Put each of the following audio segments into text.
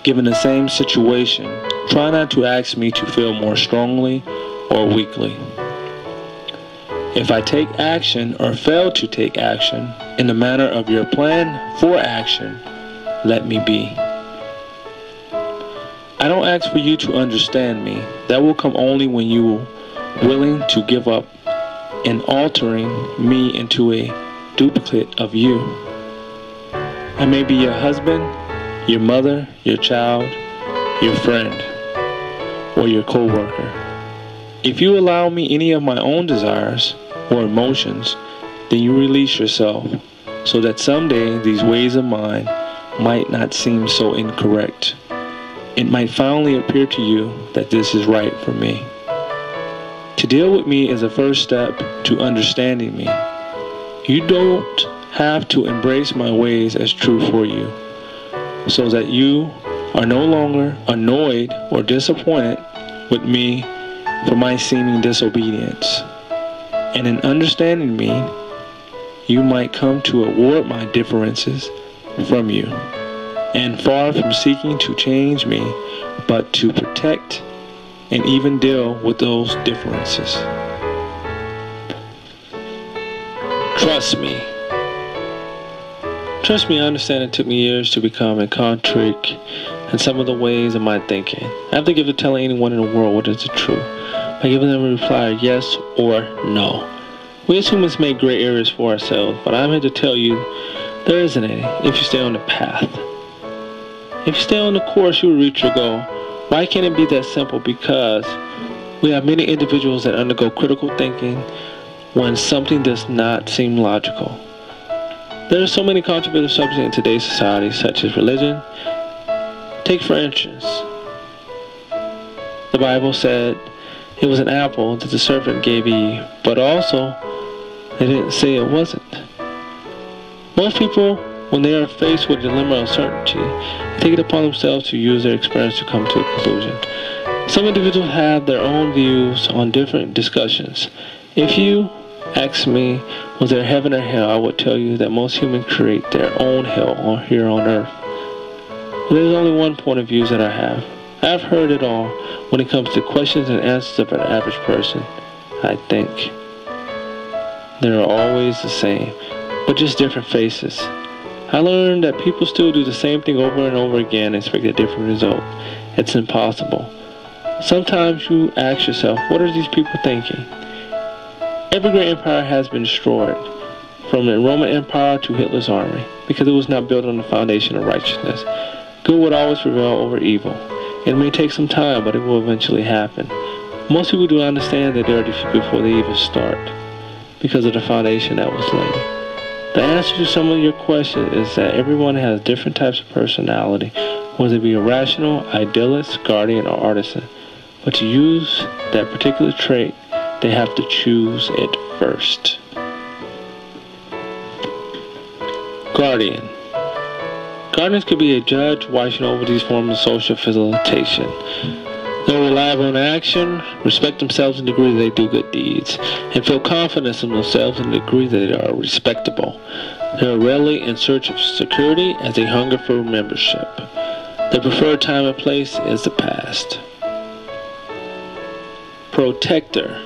Given the same situation, try not to ask me to feel more strongly or weakly. If I take action or fail to take action in the manner of your plan for action, let me be. I don't ask for you to understand me. That will come only when you are willing to give up in altering me into a duplicate of you. I may be your husband, your mother, your child, your friend, or your co-worker. If you allow me any of my own desires or emotions, then you release yourself so that someday these ways of mine might not seem so incorrect. It might finally appear to you that this is right for me. To deal with me is a first step to understanding me. You don't have to embrace my ways as true for you, so that you are no longer annoyed or disappointed with me for my seeming disobedience. And in understanding me, you might come to award my differences from you. And far from seeking to change me, but to protect and even deal with those differences. Trust me. Trust me, I understand it took me years to become a contrick in some of the ways of my thinking. I have to give to telling anyone in the world what is the truth, by giving them a reply yes or no. We as humans make gray areas for ourselves, but I'm here to tell you there isn't any if you stay on the path. If you stay on the course, you will reach your goal. Why can't it be that simple? Because we have many individuals that undergo critical thinking when something does not seem logical. There are so many controversial subjects in today's society, such as religion. Take for instance, the Bible said it was an apple that the serpent gave Eve, but also they didn't say it wasn't. Most people, when they are faced with a dilemma of uncertainty, take it upon themselves to use their experience to come to a conclusion. Some individuals have their own views on different discussions. If you ask me, was there heaven or hell, I would tell you that most humans create their own hell here on earth. But there's only one point of view that I have. I've heard it all when it comes to questions and answers of an average person. I think they're always the same, but just different faces. I learned that people still do the same thing over and over again and expect a different result. It's impossible. Sometimes you ask yourself, what are these people thinking? Every great empire has been destroyed, from the Roman Empire to Hitler's army, because it was not built on the foundation of righteousness. Good would always prevail over evil. It may take some time, but it will eventually happen. Most people do not understand that they are defeated before they even start, because of the foundation that was laid. The answer to some of your questions is that everyone has different types of personality, whether it be a rational, idealist, guardian, or artisan. But to use that particular trait, they have to choose it first. Guardian. Guardians could be a judge watching over these forms of social facilitation. They are reliable in action, respect themselves in the degree they do good deeds, and feel confidence in themselves in the degree that they are respectable. They are rarely in search of security as they hunger for membership. Their preferred time and place is the past. Protector.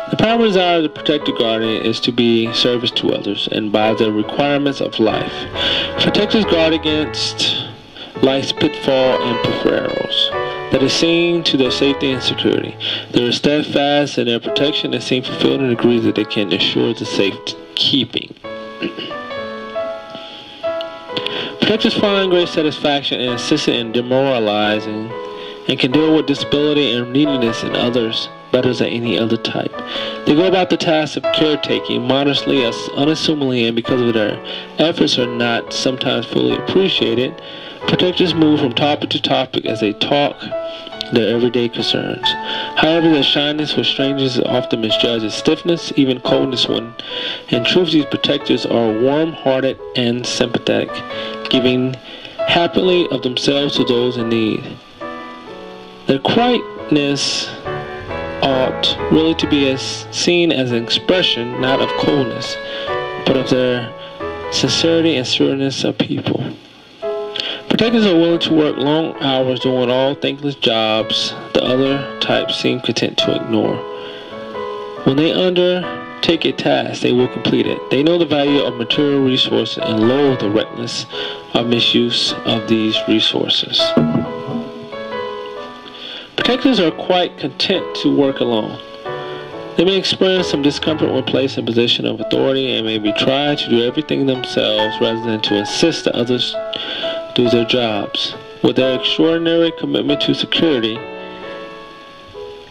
The primary desire of the protector guardian is to be service to others and by the requirements of life. Protectors guard against life's pitfall and perils that is seen to their safety and security. They are steadfast in their protection and seem fulfilled in the degree that they can assure the safekeeping. Protectors find great satisfaction in assisting in demoralizing and can deal with disability and neediness in others better than any other type. They go about the task of caretaking modestly, as unassumingly, and because of their efforts are not sometimes fully appreciated, protectors move from topic to topic as they talk their everyday concerns. However, their shyness for strangers is often misjudged as stiffness, even coldness, when in truth these protectors are warm-hearted and sympathetic, giving happily of themselves to those in need. Their quietness ought really to be seen as an expression not of coldness, but of their sincerity and sureness of people. Protectors are willing to work long hours doing all thankless jobs the other types seem content to ignore. When they undertake a task, they will complete it. They know the value of material resources and loathe the reckless misuse of these resources. Protectors are quite content to work alone. They may experience some discomfort when placed in a position of authority and may be tried to do everything themselves rather than to insist that others do their jobs. With their extraordinary commitment to security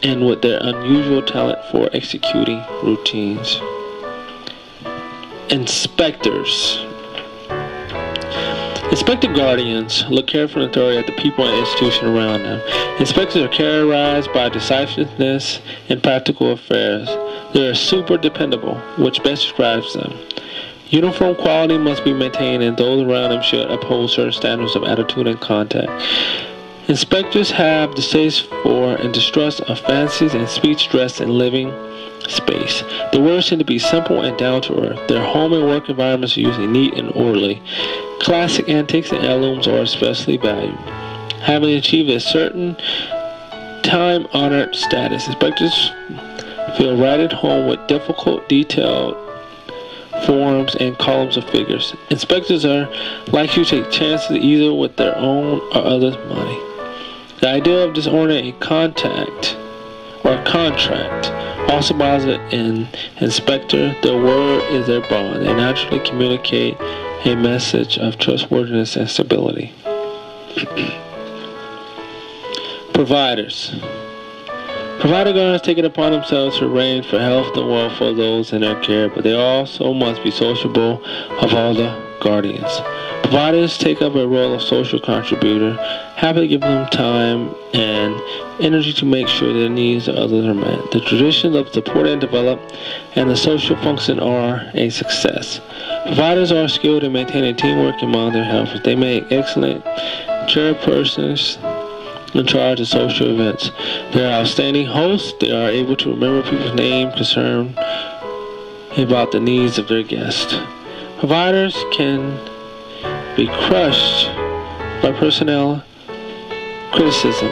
and with their unusual talent for executing routines. Inspectors. Inspector guardians look carefully and thoroughly at the people and institutions around them. Inspectors are characterized by decisiveness in practical affairs. They are super dependable, which best describes them. Uniform quality must be maintained, and those around them should uphold certain standards of attitude and contact. Inspectors have distaste for and distrust of fancies and speech dressed in living space. The words tend to be simple and down to earth. Their home and work environments are usually neat and orderly. Classic antiques and heirlooms are especially valued. Having achieved a certain time-honored status, inspectors feel right at home with difficult, detailed forms and columns of figures. Inspectors are likely to take chances either with their own or others' money. The idea of dishonoring a contract also bothers an inspector. Their word is their bond. They naturally communicate a message of trustworthiness and stability. Providers. Provider guardians take it upon themselves to arrange for health and welfare of those in their care, but they also must be sociable of all the guardians. Providers take up a role of social contributor, happily giving them time and energy to make sure their needs of others are met. The traditions of support and develop and the social function are a success. Providers are skilled in maintaining teamwork among their helpers. They make excellent chairpersons in charge of social events. They are outstanding hosts. They are able to remember people's names, concerned about the needs of their guests. Providers can be crushed by personnel criticism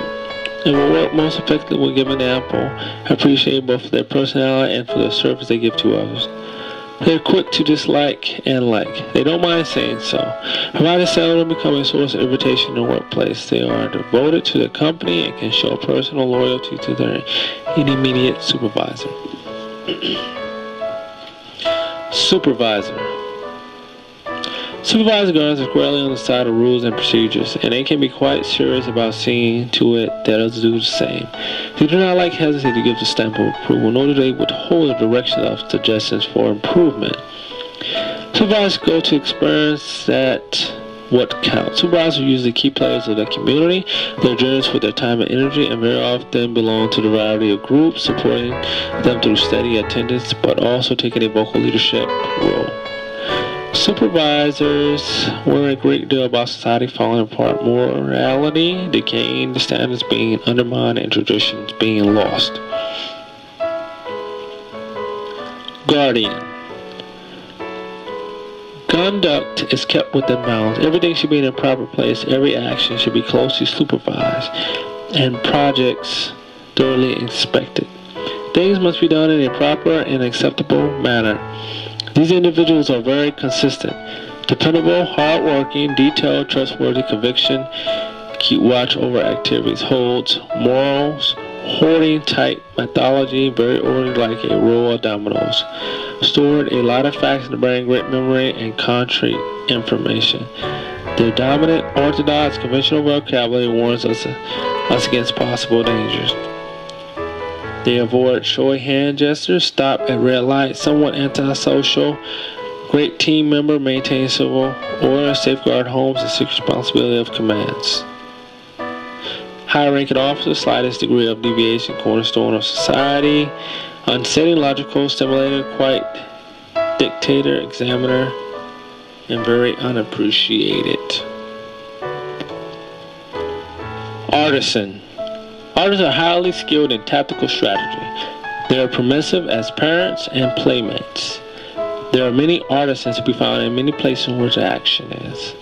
and will work most effectively when given ample appreciation both for their personality and for the service they give to others. They are quick to dislike and like. They don't mind saying so. Providers seldom become a source of irritation in the workplace. They are devoted to their company and can show personal loyalty to their immediate supervisor. Supervisor. Supervisor guardians are squarely on the side of rules and procedures, and they can be quite serious about seeing to it that others do the same. They do not hesitate to give the stamp of approval, nor do they withhold the direction of suggestions for improvement. Supervisors go to experience that what counts. Supervisors are usually key players of the community. They're generous with their time and energy, and very often belong to the variety of groups, supporting them through steady attendance, but also taking a vocal leadership role. Supervisors worry a great deal about society falling apart, morality decaying, the standards being undermined, and traditions being lost. Guardian. Conduct is kept within bounds. Everything should be in a proper place. Every action should be closely supervised, and projects thoroughly inspected. Things must be done in a proper and acceptable manner. These individuals are very consistent, dependable, hard-working, detailed, trustworthy, conviction, keep watch over activities, holds morals, hoarding type methodology, very orderly like a row of dominoes, stored a lot of facts in the brain, great memory, and concrete information. Their dominant, orthodox, conventional vocabulary warns us against possible dangers. They avoid showy hand gestures, stop at red lights, somewhat antisocial, great team member, maintain civil order, safeguard homes, and seek responsibility of commands. High-ranking officers, slightest degree of deviation, cornerstone of society, unsettling, logical, stimulating, quite dictator, examiner, and very unappreciated. Artisan. Artists are highly skilled in tactical strategy. They are permissive as parents and playmates. There are many artisans to be found in many places where the action is.